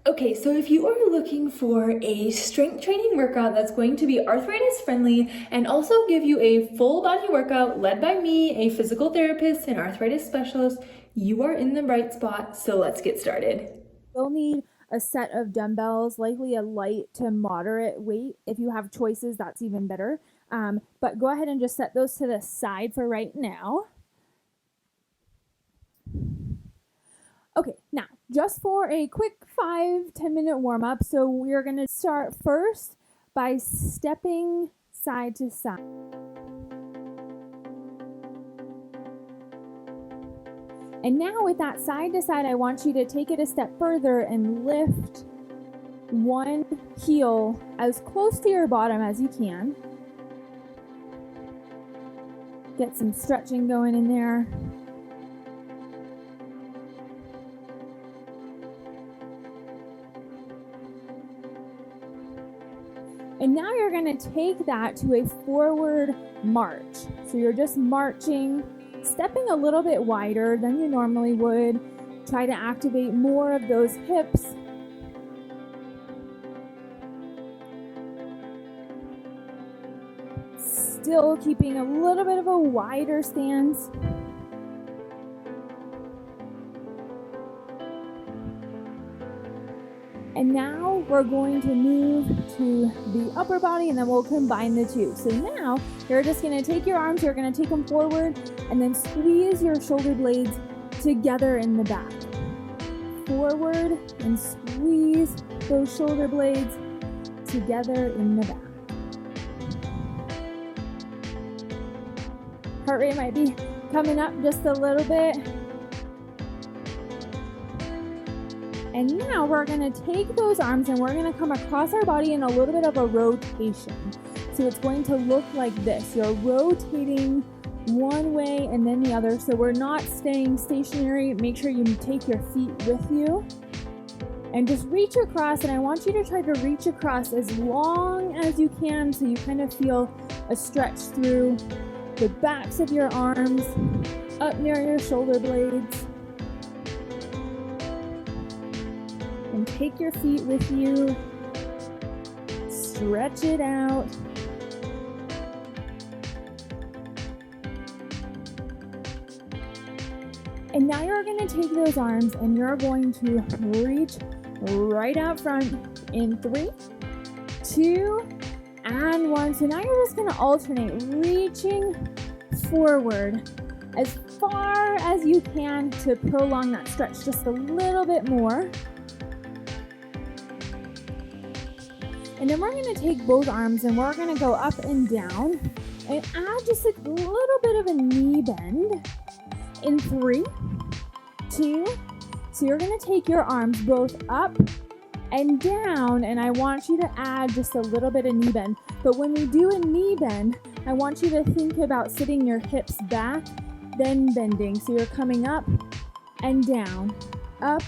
Okay, so if you are looking for a strength training workout that's going to be arthritis friendly and also give you a full body workout led by me, a physical therapist and arthritis specialist, you are in the right spot, so let's get started. You'll need a set of dumbbells, likely a light to moderate weight. If you have choices, that's even better. But go ahead and just set those to the side for right now. Okay, now just for a quick 5-10 minute warm up. So we're going to start first by stepping side to side. And now with that side to side, I want you to take it a step further and lift one heel as close to your bottom as you can. Get some stretching going in there. And now you're going to take that to a forward march. So you're just marching, stepping a little bit wider than you normally would. Try to activate more of those hips. Still keeping a little bit of a wider stance. And now we're going to move to the upper body and then we'll combine the two. So now you're just going to take your arms, you're going to take them forward and then squeeze your shoulder blades together in the back. Forward and squeeze those shoulder blades together in the back. Heart rate might be coming up just a little bit. And now we're going to take those arms and we're going to come across our body in a little bit of a rotation. So it's going to look like this. You're rotating one way and then the other. So we're not staying stationary. Make sure you take your feet with you. And just reach across. And I want you to try to reach across as long as you can so you kind of feel a stretch through the backs of your arms, up near your shoulder blades. And take your feet with you, stretch it out. And now you're going to take those arms and you're going to reach right out front in 3, 2, and 1. So now you're just going to alternate, reaching forward as far as you can to prolong that stretch just a little bit more. And then we're going to take both arms and we're going to go up and down and add just a little bit of a knee bend in 3, 2. So you're going to take your arms both up and down and I want you to add just a little bit of knee bend. But when we do a knee bend, I want you to think about sitting your hips back, then bending. So you're coming up and down, up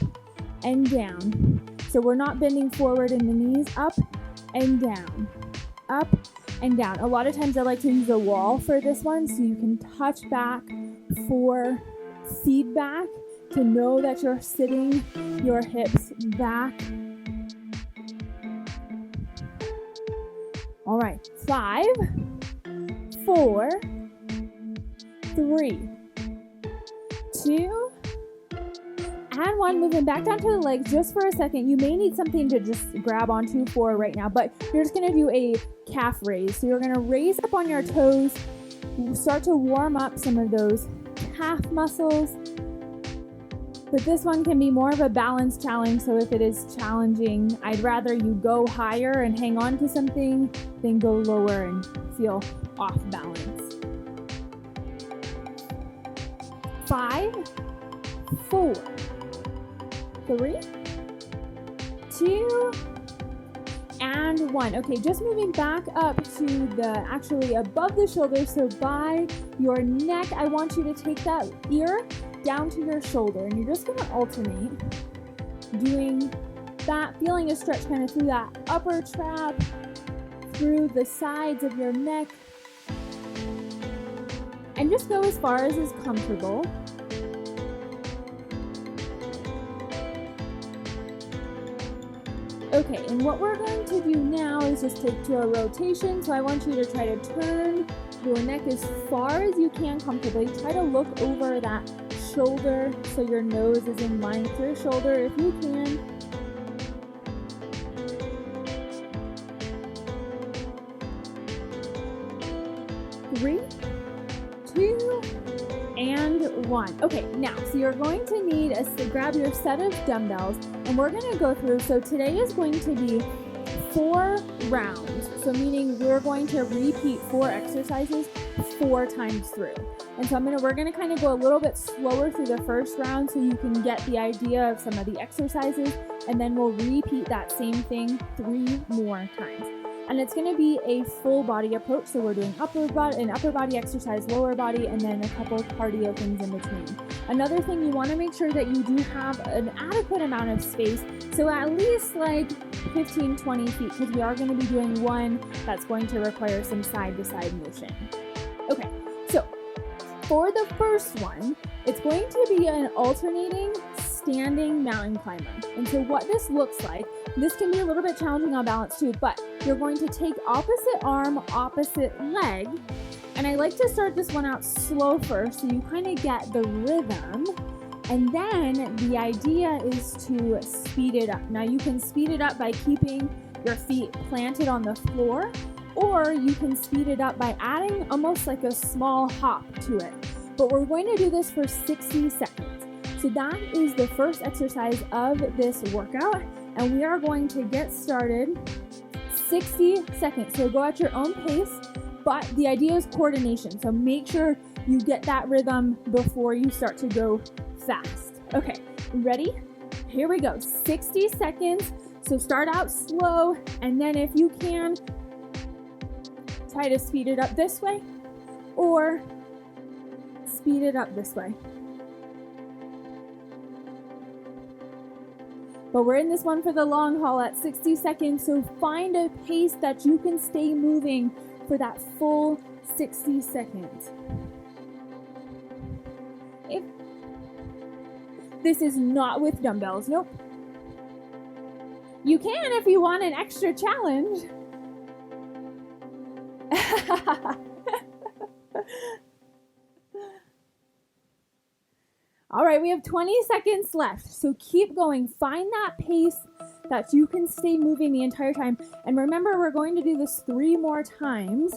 and down. So we're not bending forward in the knees, up and down, up and down. A lot of times I like to use a wall for this one so you can touch back for feedback to know that you're sitting your hips back. All right, 5, 4, 3, 2, and 1. Moving back down to the legs just for a second. You may need something to just grab onto for right now, but you're just going to do a calf raise. So you're going to raise up on your toes, start to warm up some of those calf muscles. But this one can be more of a balance challenge, so if it is challenging, I'd rather you go higher and hang on to something than go lower and feel off balance. 5, 4, 3, 2, and 1. Okay, just moving back up to the actually above the shoulder, so by your neck, I want you to take that ear down to your shoulder, and you're just going to alternate doing that, feeling a stretch kind of through that upper trap, through the sides of your neck, and just go as far as is comfortable. Okay, and what we're going to do now is just take to a rotation. So I want you to try to turn your neck as far as you can comfortably. Try to look over that shoulder so your nose is in line with your shoulder if you can. Three, two, and one. Okay, now, so you're going to need to grab your set of dumbbells, and we're going to go through. So today is going to be 4 rounds. So meaning we're going to repeat 4 exercises 4 times through. And so we're going to kind of go a little bit slower through the first round so you can get the idea of some of the exercises, and then we'll repeat that same thing 3 more times. And it's going to be a full body approach. So we're doing an upper body exercise, lower body, and then a couple cardio things in between. Another thing, you want to make sure that you do have an adequate amount of space. So at least like 15, 20 feet, because we are going to be doing one that's going to require some side to side motion. Okay, so for the first one, it's going to be an alternating standing mountain climber. And so what this looks like, this can be a little bit challenging on balance too, but you're going to take opposite arm, opposite leg. And I like to start this one out slow first so you kind of get the rhythm. And then the idea is to speed it up. Now you can speed it up by keeping your feet planted on the floor, or you can speed it up by adding almost like a small hop to it. But we're going to do this for 60 seconds. So that is the first exercise of this workout, and we are going to get started 60 seconds. So go at your own pace, but the idea is coordination. So make sure you get that rhythm before you start to go fast. Okay, ready? Here we go, 60 seconds. So start out slow, and then if you can, try to speed it up this way, or speed it up this way. But we're in this one for the long haul at 60 seconds, so find a pace that you can stay moving for that full 60 seconds. If this is not with dumbbells, nope. You can if you want an extra challenge. All right, we have 20 seconds left, so keep going. Find that pace that you can stay moving the entire time. And remember, we're going to do this 3 more times.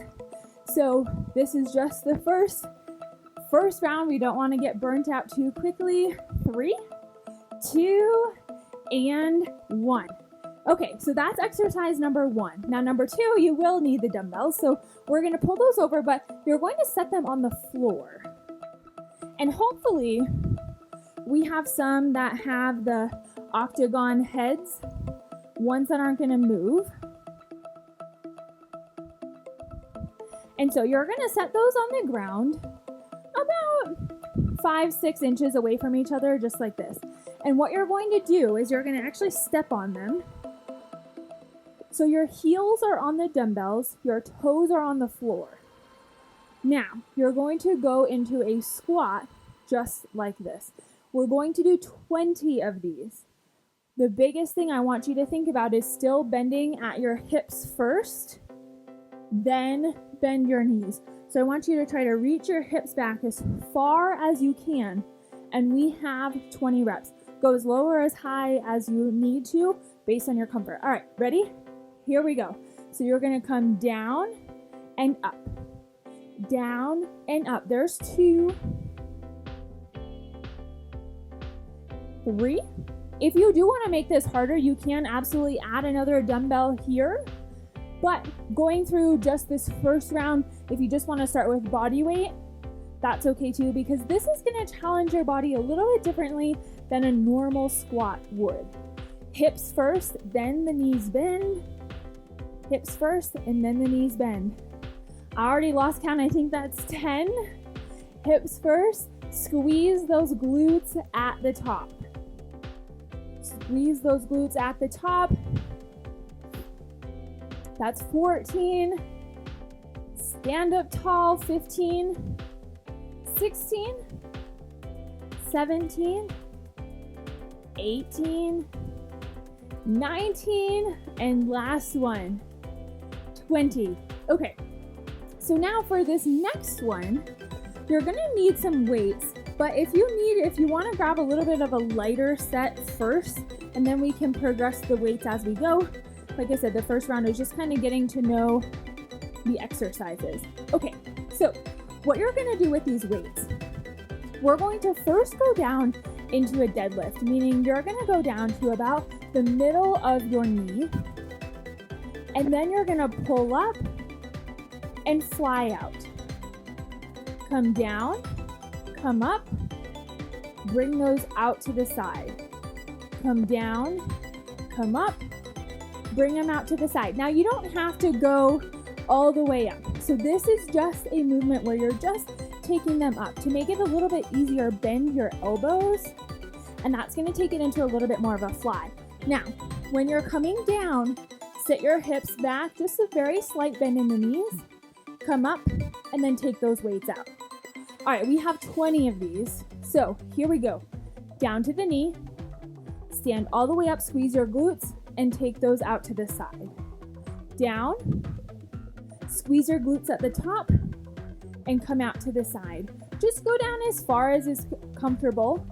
So this is just the first round. We don't want to get burnt out too quickly. 3, 2, and 1. Okay, so that's exercise number 1. Now, number 2, you will need the dumbbells. So we're going to pull those over, but you're going to set them on the floor. And hopefully, we have some that have the octagon heads, ones that aren't going to move. And so you're going to set those on the ground about 5-6 inches away from each other, just like this. And what you're going to do is you're going to actually step on them. So your heels are on the dumbbells, your toes are on the floor. Now, you're going to go into a squat just like this. We're going to do 20 of these. The biggest thing I want you to think about is still bending at your hips first, then bend your knees. So I want you to try to reach your hips back as far as you can, and we have 20 reps. Go as low or as high as you need to based on your comfort. All right, ready? Here we go. So you're going to come down and up. Down and up. There's 2, 3. If you do want to make this harder, you can absolutely add another dumbbell here. But going through just this first round, if you just want to start with body weight, that's okay too, because this is going to challenge your body a little bit differently than a normal squat would. Hips first, then the knees bend. Hips first, and then the knees bend. I already lost count. I think that's 10. Hips first. Squeeze those glutes at the top. Squeeze those glutes at the top. That's 14. Stand up tall. 15. 16. 17. 18. 19, and last one, 20. Okay, so now for this next one, you're gonna need some weights, but if you wanna grab a little bit of a lighter set first, and then we can progress the weights as we go. Like I said, the first round is just kind of getting to know the exercises. Okay, so what you're gonna do with these weights, we're going to first go down into a deadlift, meaning you're gonna go down to about the middle of your knee, and then you're gonna pull up and fly out. Come down, come up, bring those out to the side. Come down, come up, bring them out to the side. Now you don't have to go all the way up. So this is just a movement where you're just taking them up. To make it a little bit easier, bend your elbows, and that's gonna take it into a little bit more of a fly. Now, when you're coming down, sit your hips back, just a very slight bend in the knees, come up, and then take those weights out. All right, we have 20 of these. So here we go. Down to the knee, stand all the way up, squeeze your glutes, and take those out to the side. Down, squeeze your glutes at the top, and come out to the side. Just go down as far as is comfortable,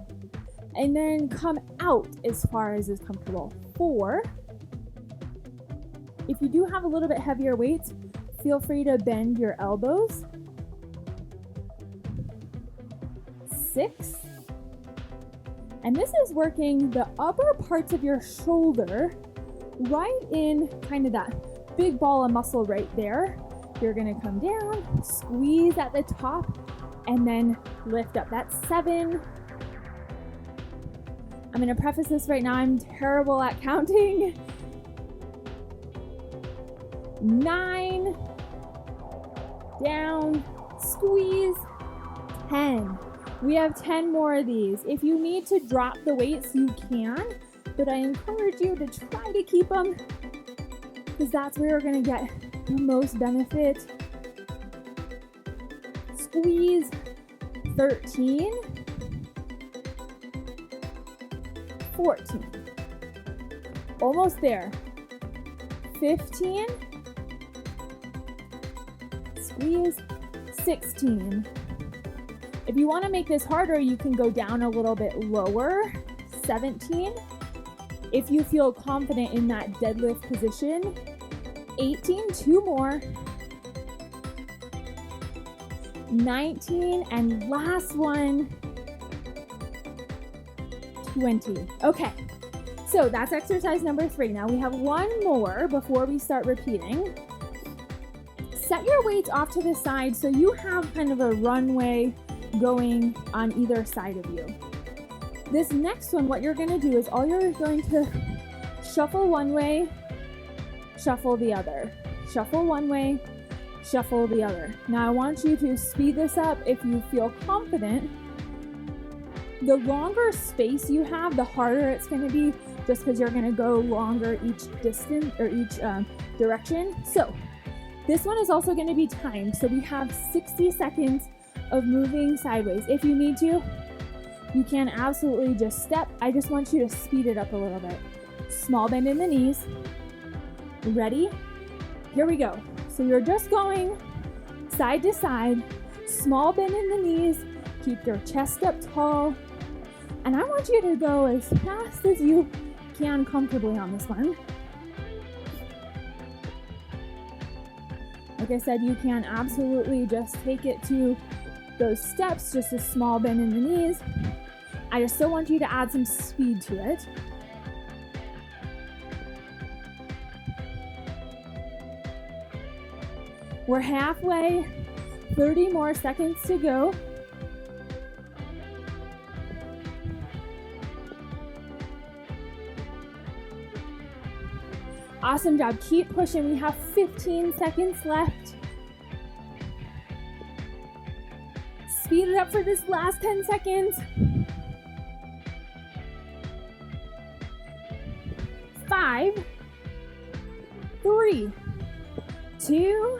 and then come out as far as is comfortable. 4. If you do have a little bit heavier weights, feel free to bend your elbows. 6. And this is working the upper parts of your shoulder, right in kind of that big ball of muscle right there. You're gonna come down, squeeze at the top, and then lift up. That's 7. I'm gonna preface this right now, I'm terrible at counting. 9, down, squeeze, 10. We have 10 more of these. If you need to drop the weights, you can, but I encourage you to try to keep them, because that's where you're gonna get the most benefit. Squeeze. 13, 14, almost there. 15, squeeze. 16. If you want to make this harder, you can go down a little bit lower. 17. If you feel confident in that deadlift position. 18, 2 more. 19, and last one, 20. Okay, so that's exercise number 3. Now we have one more before we start repeating. Set your weights off to the side so you have kind of a runway going on either side of you. This next one, what you're going to do is you're going to shuffle one way, shuffle the other, shuffle one way, shuffle the other. Now I want you to speed this up if you feel confident. The longer space you have, the harder it's going to be, just because you're going to go longer each distance or each direction. So this one is also going to be timed. So we have 60 seconds of moving sideways. If you need to, you can absolutely just step. I just want you to speed it up a little bit. Small bend in the knees. Ready? Here we go. So you're just going side to side, small bend in the knees, keep your chest up tall, and I want you to go as fast as you can comfortably on this one. Like I said, you can absolutely just take it to those steps, just a small bend in the knees. I just still want you to add some speed to it. We're halfway, 30 more seconds to go. Awesome job, keep pushing. We have 15 seconds left. Speed it up for this last 10 seconds. 5, 3, 2,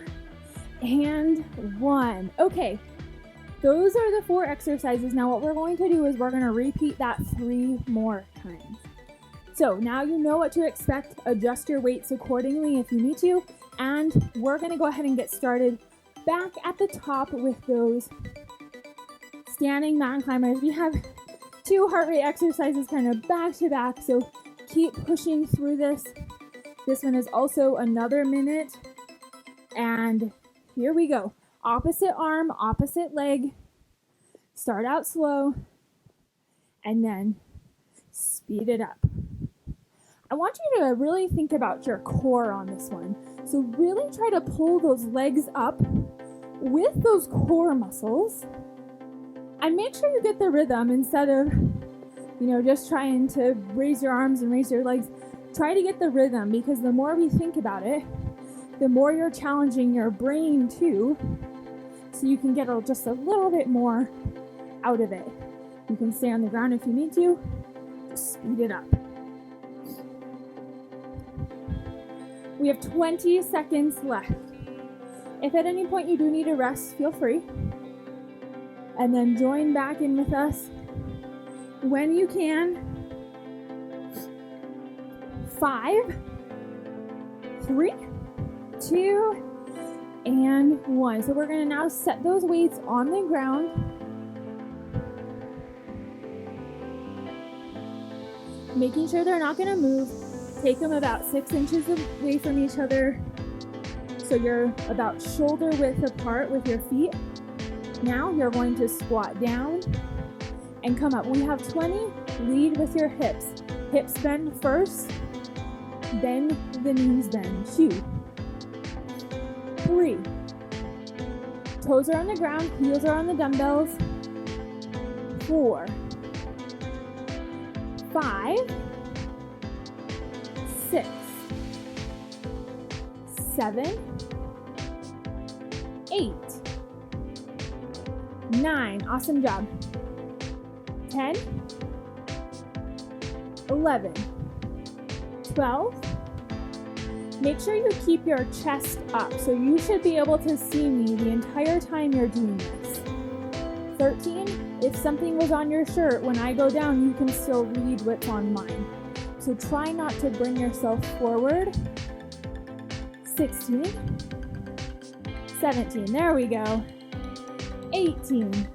and 1. Okay, those are the 4 exercises. Now what we're going to do is we're going to repeat that 3 more times. So now you know what to expect. Adjust your weights accordingly if you need to. And we're going to go ahead and get started back at the top with those standing mountain climbers. We have 2 heart rate exercises kind of back to back, so keep pushing through this. This one is also another minute. And here we go. Opposite arm, opposite leg. Start out slow and then speed it up. I want you to really think about your core on this one. So really try to pull those legs up with those core muscles and make sure you get the rhythm instead of, just trying to raise your arms and raise your legs. Try to get the rhythm, because the more we think about it, the more you're challenging your brain too, so you can get just a little bit more out of it. You can stay on the ground if you need to. Just speed it up. We have 20 seconds left. If at any point you do need a rest, feel free. And then join back in with us when you can. 5, 3, 2, and 1. So we're going to now set those weights on the ground. Making sure they're not going to move. Take them about 6 inches away from each other, so you're about shoulder width apart with your feet. Now you're going to squat down and come up. We have 20. Lead with your hips. Hips bend first, then the knees bend. 2, 3. Toes are on the ground, heels are on the dumbbells. 4, 5, 6, 7, 8, 9. Awesome job. 10, 11, 12. Make sure you keep your chest up. So you should be able to see me the entire time you're doing this. 13. If something was on your shirt, when I go down, you can still read what's on mine. So try not to bring yourself forward. 16, 17, there we go. 18,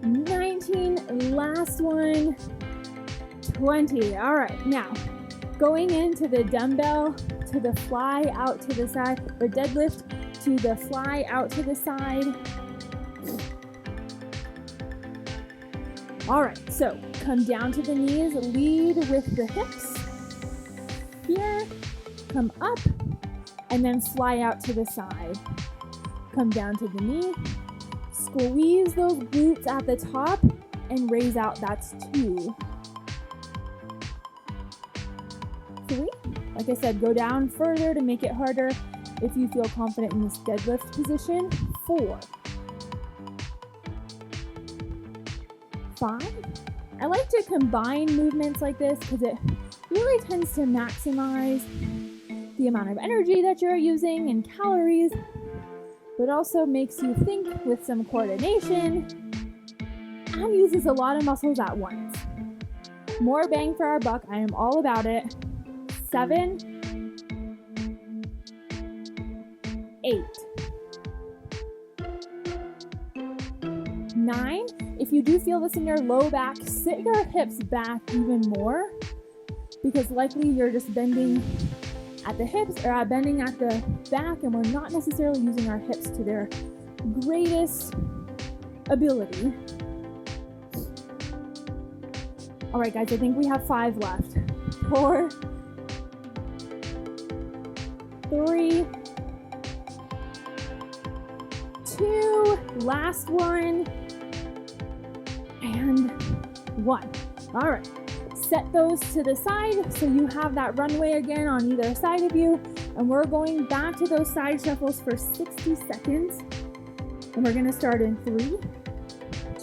19, last one, 20. All right, now going into the dumbbell to the fly out to the side, or deadlift to the fly out to the side. All right, so come down to the knees, lead with the hips. Here, come up, and then fly out to the side. Come down to the knee, squeeze those glutes at the top, and raise out. That's 2. 3. Like I said, go down further to make it harder if you feel confident in this deadlift position. 4. 5. I like to combine movements like this because it really tends to maximize the amount of energy that you're using and calories, but also makes you think with some coordination and uses a lot of muscles at once. More bang for our buck. I am all about it. 7, 8, 9. If you do feel this in your low back, sit your hips back even more, because likely you're just bending at the hips or bending at the back, and we're not necessarily using our hips to their greatest ability. All right, guys, I think we have 5 left. 4, 3, 2, last one, and 1. All right, set those to the side so you have that runway again on either side of you, and we're going back to those side shuffles for 60 seconds, and we're gonna start in 3,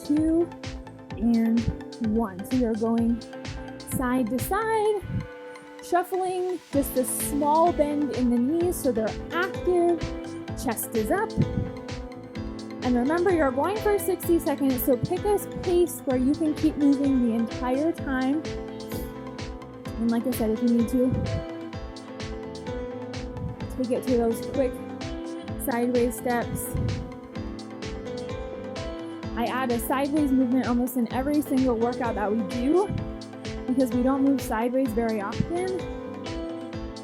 2, and 1. So you're going side to side, shuffling, just a small bend in the knees so they're active, chest is up. And remember, you're going for 60 seconds, so pick a pace where you can keep moving the entire time. And like I said, if you need to, take it to those quick sideways steps. I add a sideways movement almost in every single workout that we do because we don't move sideways very often.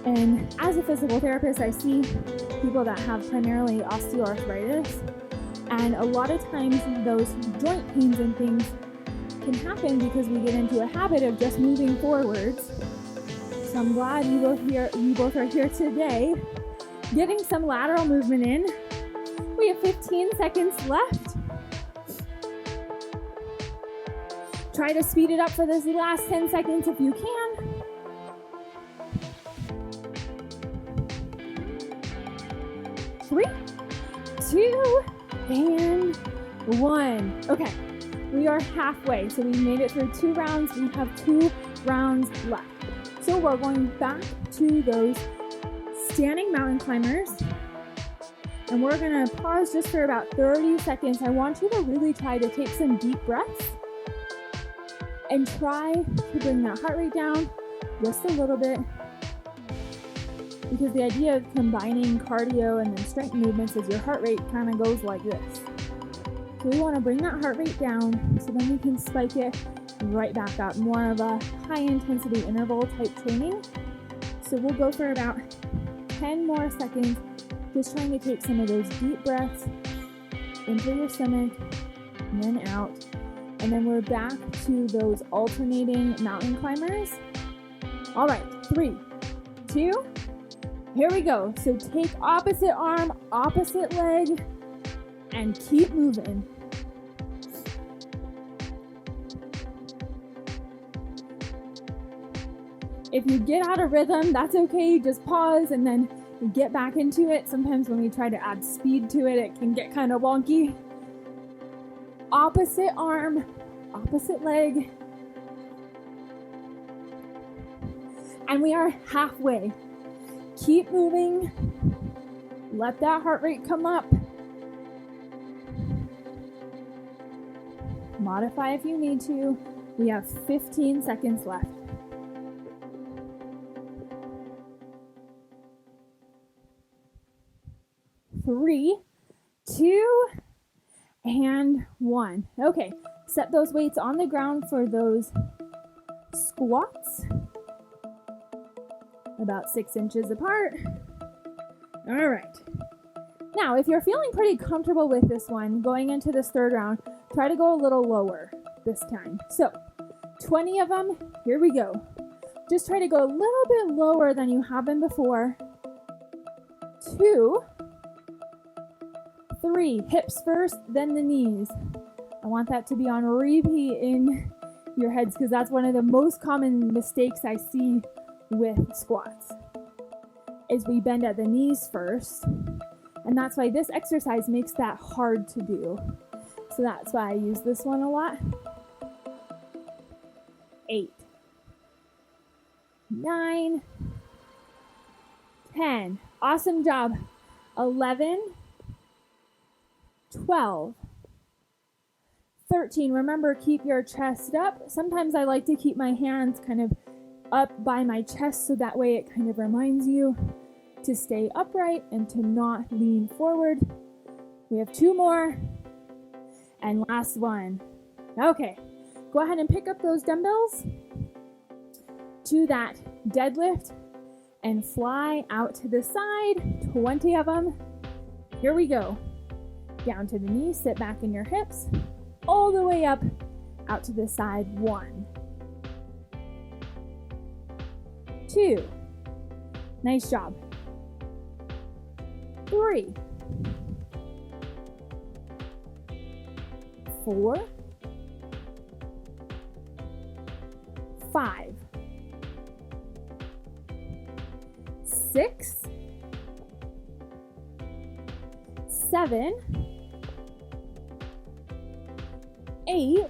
And as a physical therapist, I see people that have primarily osteoarthritis, and a lot of times those joint pains and things can happen because we get into a habit of just moving forwards. So I'm glad you both are here today, getting some lateral movement in. We have 15 seconds left. Try to speed it up for this last 10 seconds if you can. 3, 2, and 1. Okay, we are halfway. So we made it through 2 rounds. We have 2 rounds left. So we're going back to those standing mountain climbers. And we're gonna pause just for about 30 seconds. I want you to really try to take some deep breaths and try to bring that heart rate down just a little bit, because the idea of combining cardio and then strength movements is your heart rate kind of goes like this. So we want to bring that heart rate down so then we can spike it right back up, more of a high intensity interval type training. So we'll go for about 10 more seconds, just trying to take some of those deep breaths in through your stomach and then out. And then we're back to those alternating mountain climbers. All right, 3, 2, here we go. So take opposite arm, opposite leg, and keep moving. If you get out of rhythm, that's okay. Just pause and then get back into it. Sometimes when we try to add speed to it, it can get kind of wonky. Opposite arm, opposite leg. And we are halfway. Keep moving. Let that heart rate come up. Modify if you need to. We have 15 seconds left. 3, 2, and 1. Okay, set those weights on the ground for those squats. About 6 inches apart. All right. Now, if you're feeling pretty comfortable with this one, going into this 3rd round, try to go a little lower this time. So, 20 of them, here we go. Just try to go a little bit lower than you have been before. 2, 3, hips first, then the knees. I want that to be on repeat in your heads because that's one of the most common mistakes I see with squats is we bend at the knees first, and that's why this exercise makes that hard to do. So that's why I use this one a lot. 8, 9, 10. Awesome job. 11, 12, 13. Remember, keep your chest up. Sometimes I like to keep my hands kind of up by my chest so that way it kind of reminds you to stay upright and to not lean forward. We have 2 more. And last one. Okay, go ahead and pick up those dumbbells to that deadlift and fly out to the side. 20 of them. Here we go. Down to the knee, sit back in your hips, all the way up, out to the side. 1, 2, nice job. 3, 4, 5, 6, 7, 8,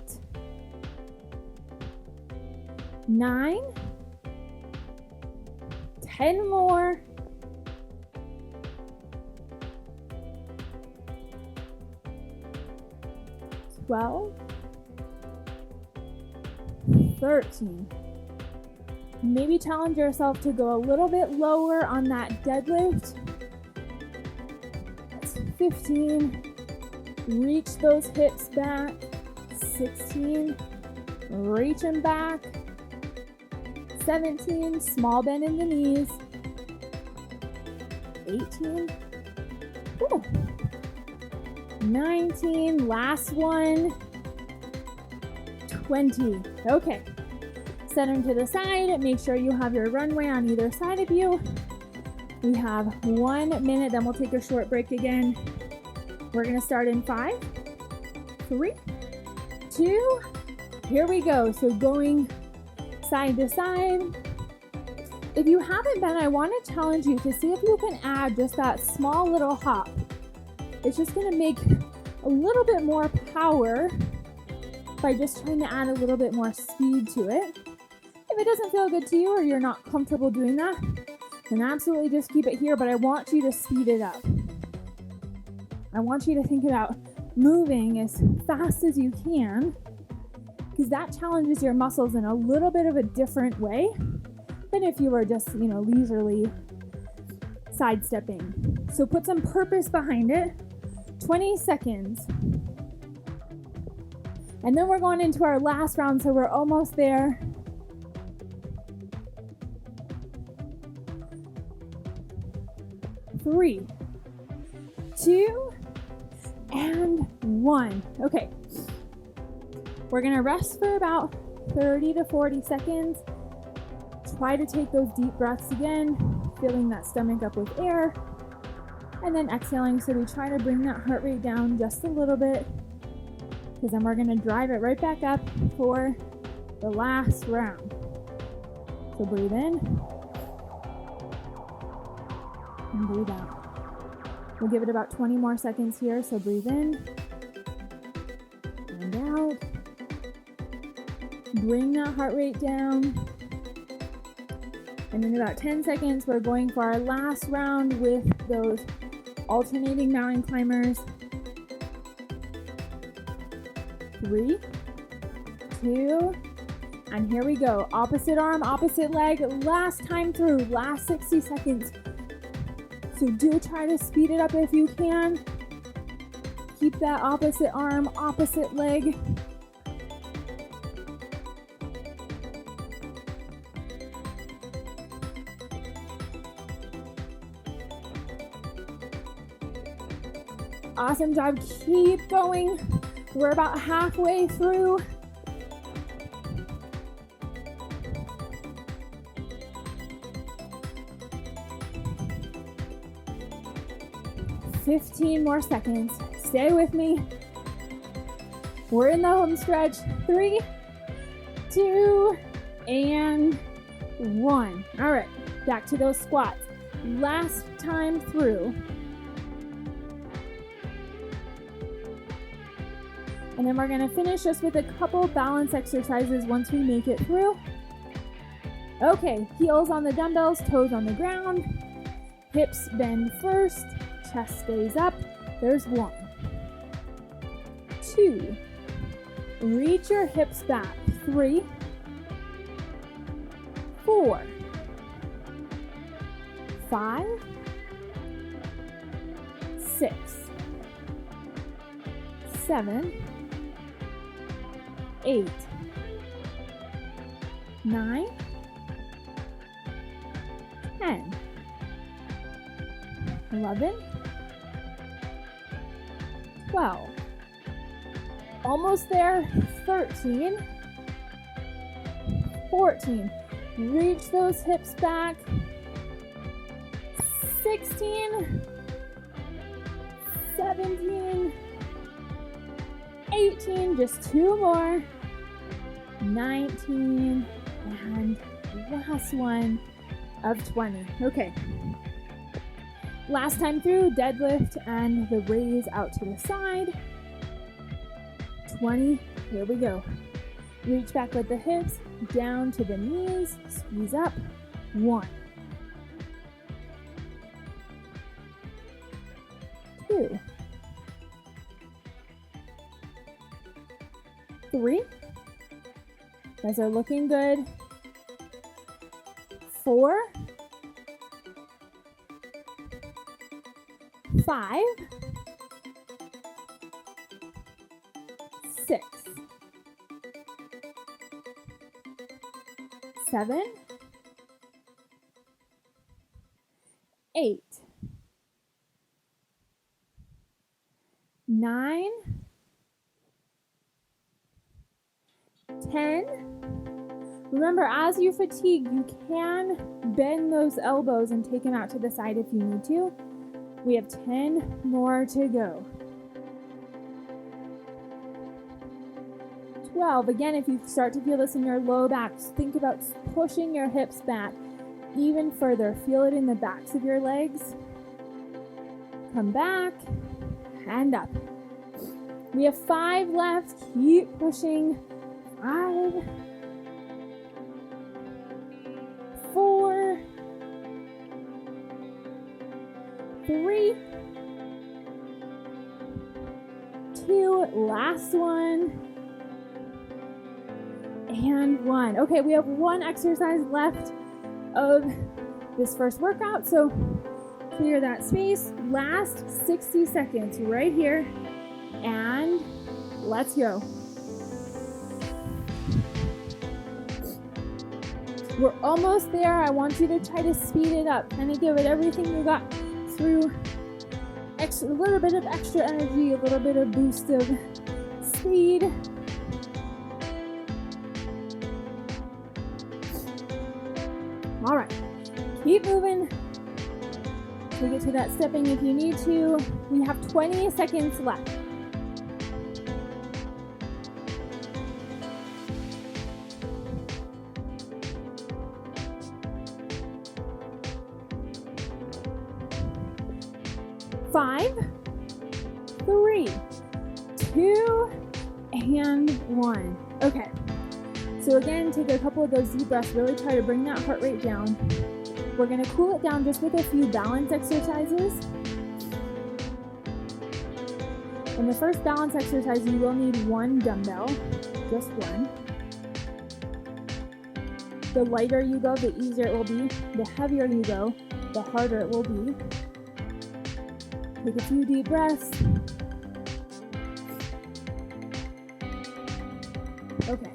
9, 10 more, 12, 13, Maybe challenge yourself to go a little bit lower on that deadlift. That's 15. Reach those hips back. 16. Reach them back. 17. Small bend in the knees. 18. Ooh. 19. Last one. 20. Okay. Set them to the side. Make sure you have your runway on either side of you. We have 1 minute, then we'll take a short break again. We're going to start in 5, 3, 2, here we go. So going side to side. If you haven't been, I want to challenge you to see if you can add just that small little hop. It's just going to make a little bit more power by just trying to add a little bit more speed to it. If it doesn't feel good to you or you're not comfortable doing that, then absolutely just keep it here, but I want you to speed it up. I want you to think about moving as fast as you can, because that challenges your muscles in a little bit of a different way than if you were just, leisurely sidestepping. So put some purpose behind it. 20 seconds. And then we're going into our last round, so we're almost there. 3, 2, and 1. Okay. We're going to rest for about 30 to 40 seconds. Try to take those deep breaths again, filling that stomach up with air, and then exhaling. So we try to bring that heart rate down just a little bit, because then we're going to drive it right back up for the last round. So breathe in. And breathe out. We'll give it about 20 more seconds here, so breathe in and out. Bring that heart rate down. And in about 10 seconds, we're going for our last round with those alternating mountain climbers. 3, 2, and here we go. Opposite arm, opposite leg, last time through, last 60 seconds. So do try to speed it up if you can. Keep that opposite arm, opposite leg. Awesome job. Keep going. We're about halfway through. $15 more seconds. Stay with me. We're in the home stretch. 3, 2, and 1. All right, back to those squats. Last time through. And then we're going to finish just with a couple balance exercises once we make it through. Okay, heels on the dumbbells, toes on the ground. Hips bend first, chest stays up. There's 1. 2. Reach your hips back. 3. 4. 5. 6. 7. 8. 9. 10. 11. 12. Almost there. 13. 14. Reach those hips back. 16. 17. 18. Just 2 more. 19. And last one of 20. Okay. Last time through, deadlift and the raise out to the side. 20, here we go. Reach back with the hips, down to the knees, squeeze up. 1. 2. 3. Guys are looking good. 4, 5, 6, 7, 8, 9, 10. Remember, as you fatigue, you can bend those elbows and take them out to the side if you need to. We have 10 more to go. 12. Again, if you start to feel this in your low back, think about pushing your hips back even further. Feel it in the backs of your legs. Come back and up. We have 5 left. Keep pushing. 5, 4, 3, 2, last one, and 1. Okay, we have 1 exercise left of this first workout, so clear that space. Last 60 seconds right here, and let's go. We're almost there. I want you to try to speed it up. Kind of give it everything you got through a little bit of extra energy, a little bit of boost of speed. All right, keep moving. Take it to that stepping if you need to. We have 20 seconds left. 5, 3, 2, and 1. Okay, so again, take a couple of those deep breaths. Really try to bring that heart rate down. We're going to cool it down just with a few balance exercises. In the first balance exercise, you will need 1 dumbbell, just 1. The lighter you go, the easier it will be. The heavier you go, the harder it will be. Take a few deep breaths. Okay,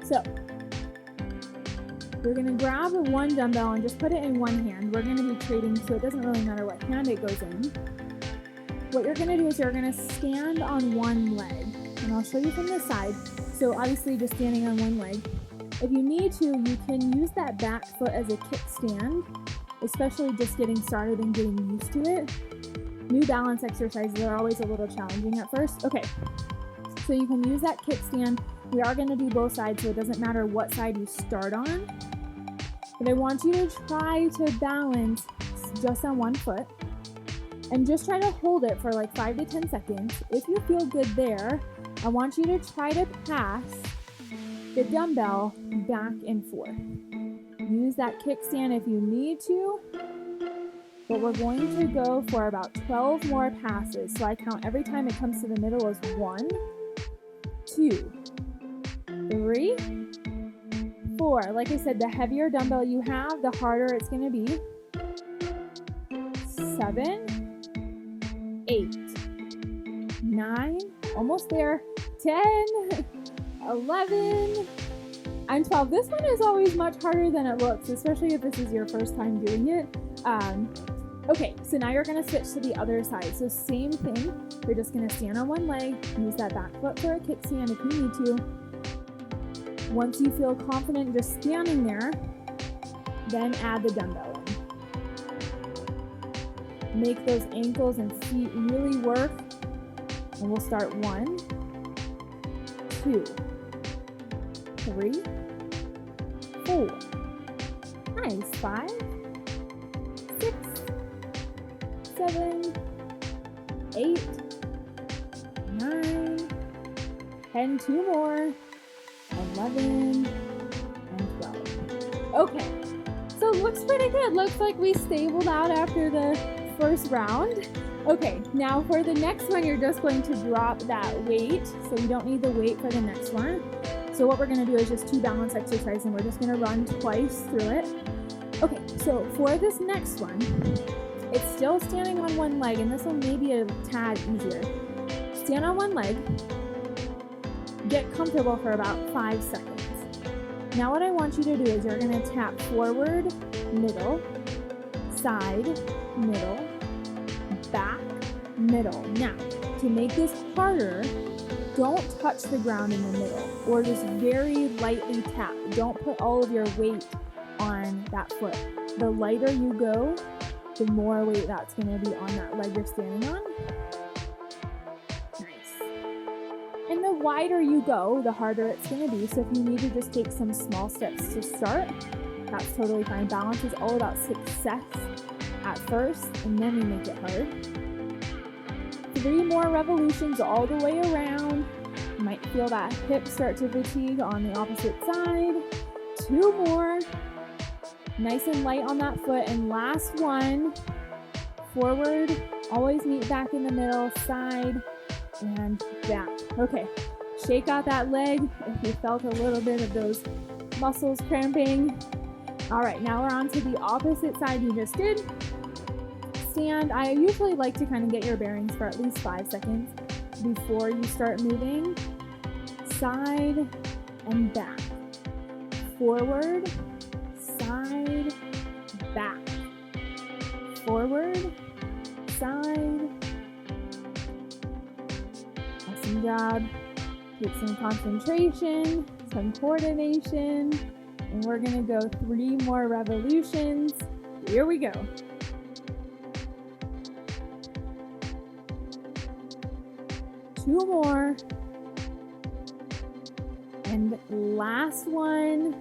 so we're going to grab 1 dumbbell and just put it in one hand. We're going to be trading, so it doesn't really matter what hand it goes in. What you're going to do is you're going to stand on one leg, and I'll show you from the side. So obviously just standing on one leg. If you need to, you can use that back foot as a kickstand, especially just getting started and getting used to it. New balance exercises are always a little challenging at first. Okay, so you can use that kickstand. We are going to do both sides, so it doesn't matter what side you start on. But I want you to try to balance just on one foot and just try to hold it for like 5 to 10 seconds. If you feel good there, I want you to try to pass the dumbbell back and forth. Use that kickstand if you need to, but we're going to go for about 12 more passes. So I count every time it comes to the middle as 1, 2, 3, 4. Like I said, the heavier dumbbell you have, the harder it's going to be. 7, 8, 9, almost there, 10, 11, and 12. This one is always much harder than it looks, especially if this is your first time doing it. Okay, so now you're going to switch to the other side. So same thing, you're just going to stand on one leg, use that back foot for a kickstand if you need to. Once you feel confident just standing there, then add the dumbbell in. Make those ankles and feet really work. And we'll start 1, 2, 3, 4. Nice. 5, 6, 7, 8, 9, 10, 2 more, 11, and 12. Okay, so it looks pretty good. Looks like we stabled out after the first round. Okay, now for the next one, you're just going to drop that weight, so you don't need the weight for the next one. So what we're going to do is just 2 balance exercises, and we're just going to run twice through it. Okay, so for this next one, it's still standing on one leg, and this one may be a tad easier. Stand on one leg, get comfortable for about 5 seconds. Now what I want you to do is you're going to tap forward, middle, side, middle, back, middle. Now, to make this harder, don't touch the ground in the middle, or just very lightly tap. Don't put all of your weight on that foot. The lighter you go, the more weight that's going to be on that leg you're standing on. And the wider you go, the harder it's going to be. So if you need to just take some small steps to start, that's totally fine. Balance is all about success at first, and then we make it hard. 3 more revolutions all the way around. You might feel that hip start to fatigue on the opposite side. 2 more. Nice and light on that foot. And last one. Forward. Always meet back in the middle. Side and back. Okay. Shake out that leg if you felt a little bit of those muscles cramping. All right, now we're on to the opposite side you just did. Stand. I usually like to kind of get your bearings for at least 5 seconds before you start moving. Side and back. Forward, side, back. Forward, side. Awesome job. Take some concentration, some coordination, and we're gonna go 3 more revolutions. Here we go. 2 more. And last one.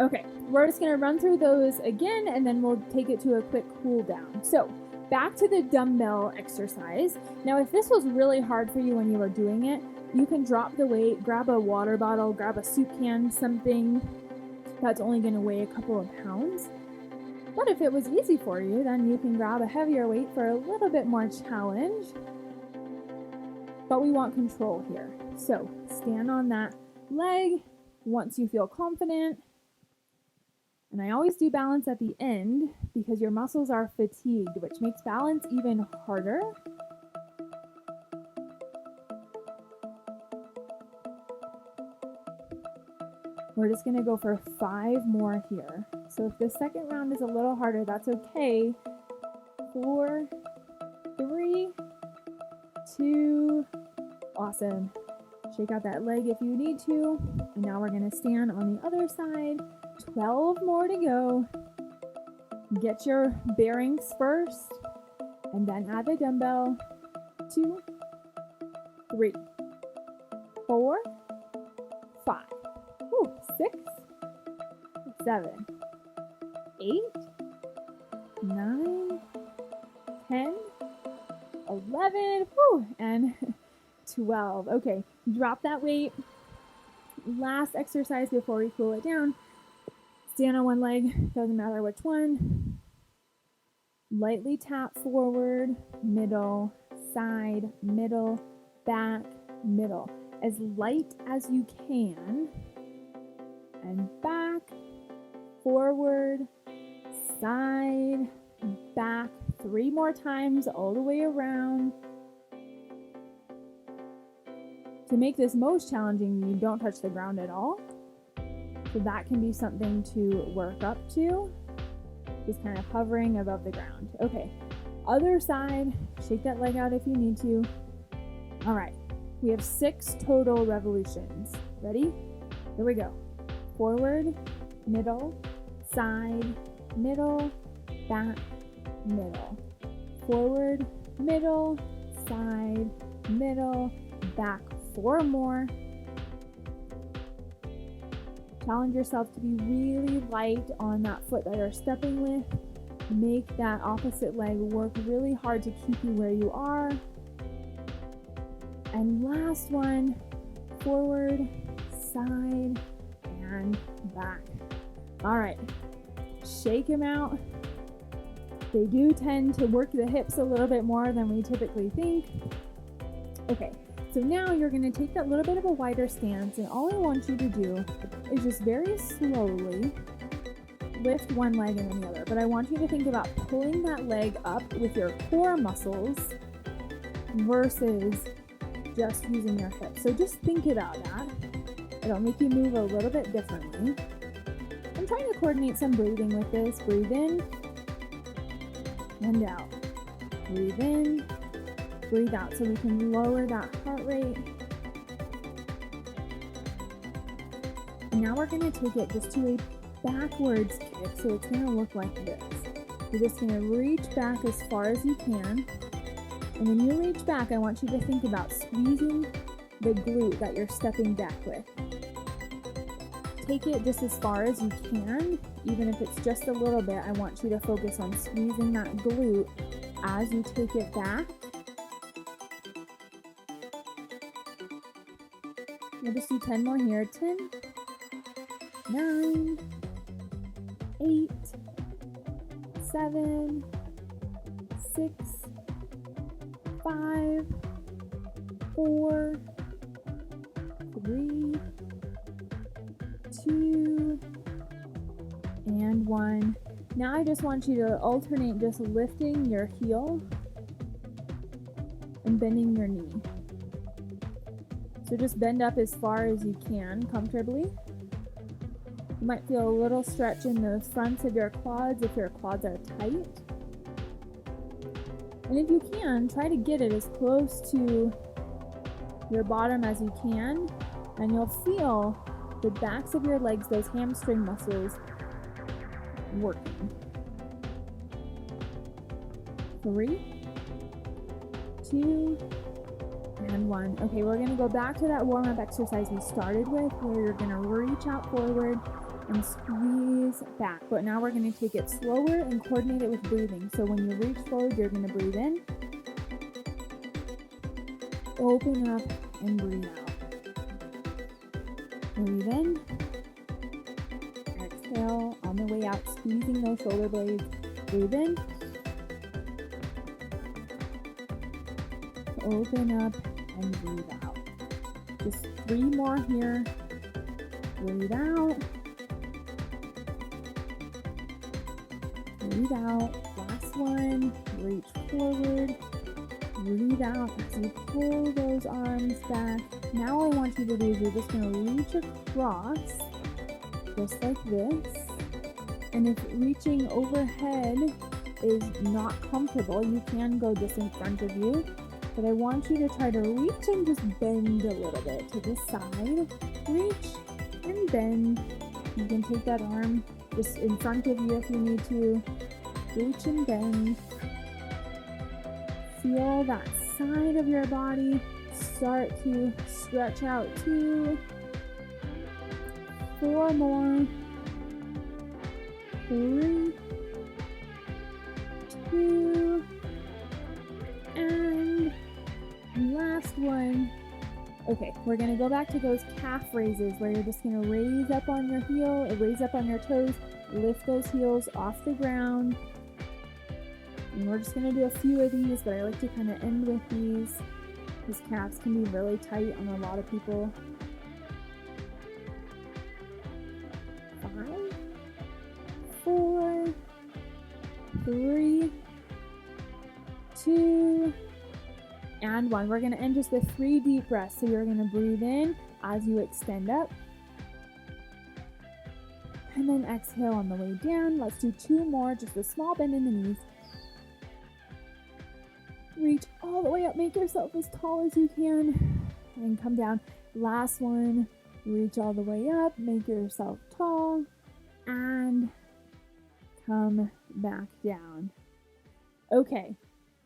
Okay, we're just gonna run through those again, and then we'll take it to a quick cool down. So back to the dumbbell exercise. Now, if this was really hard for you when you were doing it, you can drop the weight, grab a water bottle, grab a soup can, something that's only gonna weigh a couple of pounds. But if it was easy for you, then you can grab a heavier weight for a little bit more challenge. But we want control here. So stand on that leg once you feel confident. And I always do balance at the end because your muscles are fatigued, which makes balance even harder. We're just gonna go for 5 more here. So if the second round is a little harder, that's okay. 4, 3, 2, awesome. Shake out that leg if you need to. And now we're gonna stand on the other side. 12 more to go. Get your bearings first, and then add the dumbbell. 2, 3, 4, 5, 6, 7, 8, 9, 10, 11, and 12. Okay, drop that weight. Last exercise before we cool it down. Stand on one leg, doesn't matter which one. Lightly tap forward, middle, side, middle, back, middle. As light as you can. And back, forward, side, back. 3 more times all the way around. To make this most challenging, you don't touch the ground at all. So that can be something to work up to. Just kind of hovering above the ground. Okay, other side. Shake that leg out if you need to. All right, we have 6 total revolutions. Ready? Here we go. Forward, middle, side, middle, back, middle. Forward, middle, side, middle, back. 4 more. Challenge yourself to be really light on that foot that you're stepping with. Make that opposite leg work really hard to keep you where you are. And last one, forward, side, and back. All right, shake them out. They do tend to work the hips a little bit more than we typically think. Okay, so now you're gonna take that little bit of a wider stance, and all I want you to do is just very slowly lift one leg and then the other, but I want you to think about pulling that leg up with your core muscles versus just using your hips. So just think about that. It'll make you move a little bit differently. I'm trying to coordinate some breathing with this. Breathe in and out. Breathe in, breathe out, so we can lower that heart rate. And now we're going to take it just to a backwards kick, so it's going to look like this. You're just going to reach back as far as you can. And when you reach back, I want you to think about squeezing the glute that you're stepping back with. Take it just as far as you can, even if it's just a little bit. I want you to focus on squeezing that glute as you take it back. We'll just do 10 more here. 10, 9, 8, 7, 6, 5, 4, 3, 2, and 1. Now I just want you to alternate just lifting your heel and bending your knee. So just bend up as far as you can comfortably. You might feel a little stretch in the fronts of your quads if your quads are tight. And if you can, try to get it as close to your bottom as you can, and you'll feel the backs of your legs, those hamstring muscles, working. 3, 2, and 1. Okay, we're going to go back to that warm-up exercise we started with, where you're going to reach out forward and squeeze back. But now we're going to take it slower and coordinate it with breathing. So when you reach forward, you're going to breathe in, open up, and breathe out. Breathe in, exhale on the way out, squeezing those shoulder blades. Breathe in, open up, and breathe out. Just 3 more here. Breathe out. Breathe out. Last one. Reach forward. Breathe out as you pull those arms back. Now all I want you to do is you're just going to reach across, just like this. And if reaching overhead is not comfortable, you can go just in front of you. But I want you to try to reach and just bend a little bit to the side. Reach and bend. You can take that arm just in front of you if you need to. Reach and bend. Feel that side of your body start to stretch out. 2, 4 more. 3, 2, and last one. Okay, we're going to go back to those calf raises where you're just going to raise up on your heel, raise up on your toes, lift those heels off the ground. And we're just going to do a few of these, but I like to kind of end with these. These calves can be really tight on a lot of people. 5, 4, 3, 2, and 1. We're going to end just with 3 deep breaths. So you're going to breathe in as you extend up. And then exhale on the way down. Let's do 2 more, just a small bend in the knees. Reach all the way up, make yourself as tall as you can, and come down. Last one, reach all the way up, make yourself tall, and come back down. Okay,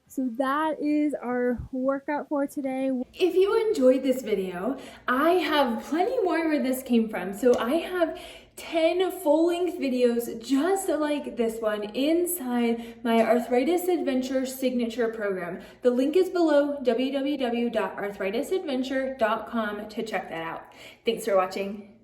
so that is our workout for today. If you enjoyed this video, I have plenty more where this came from. So I have 10 full-length videos just like this one inside my Arthritis Adventure signature program. The link is below, www.arthritisadventure.com, to check that out. Thanks for watching.